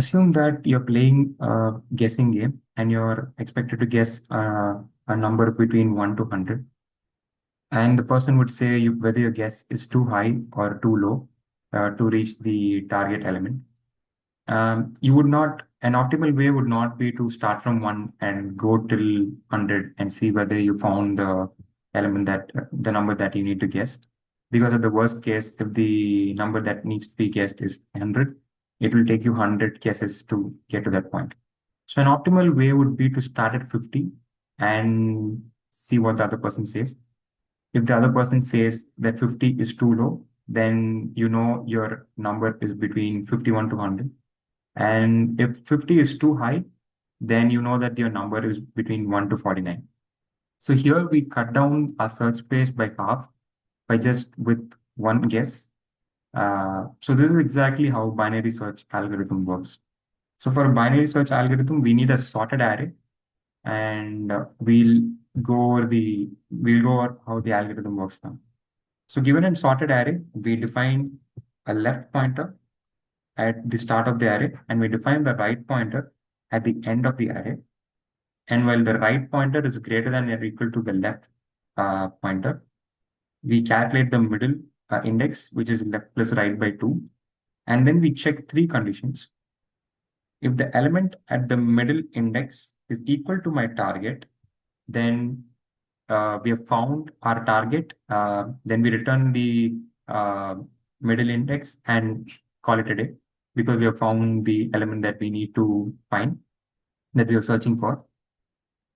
Assume that you're playing a guessing game and you're expected to guess a number between 1 to 100. And the person would say whether your guess is too high or too low to reach the target element. You would not, an optimal way would not be to start from 1 and go till 100 and see whether you found the element the number that you need to guess. Because at the worst case, if the number that needs to be guessed is 100, it will take you 100 guesses to get to that point. So an optimal way would be to start at 50 and see what the other person says. If the other person says that 50 is too low, then you know your number is between 51 to 100. And if 50 is too high, then you know that your number is between 1 to 49. So here we cut down our search space by half by just with one guess. So this is exactly how binary search algorithm works. So for a binary search algorithm, we need a sorted array, and we'll go over how the algorithm works now. So given a sorted array, we define a left pointer at the start of the array, and we define the right pointer at the end of the array. And while the right pointer is greater than or equal to the left pointer, we calculate the middle index, which is left plus right by 2. And then we check three conditions. If the element at the middle index is equal to my target, then we have found our target. Then we return the middle index and call it a day because we have found the element that we need to find, that we are searching for.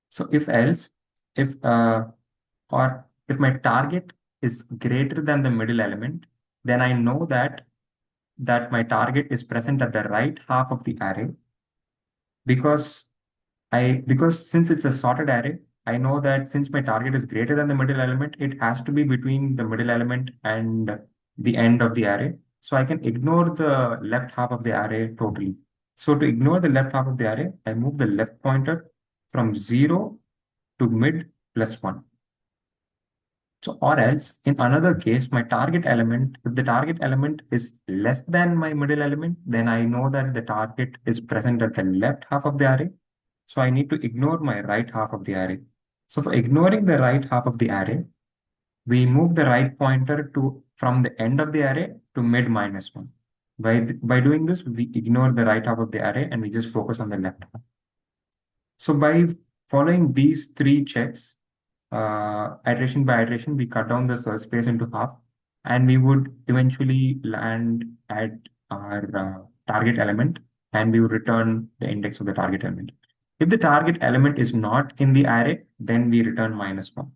So if else, if or if my target is greater than the middle element, then I know that my target is present at the right half of the array because because since it's a sorted array, I know that since my target is greater than the middle element, it has to be between the middle element and the end of the array. So I can ignore the left half of the array totally. So to ignore the left half of the array, I move the left pointer from 0 to mid plus 1. So, or else, in another case, my target element, if the target element is less than my middle element, then I know that the target is present at the left half of the array. So I need to ignore my right half of the array. So for ignoring the right half of the array, we move the right pointer to from the end of the array to mid minus 1. By doing this, we ignore the right half of the array and we just focus on the left half. So by following these three checks, iteration by iteration, we cut down the search space into half, and we would eventually land at our target element, and we would return the index of the target element. If the target element is not in the array, then we return -1.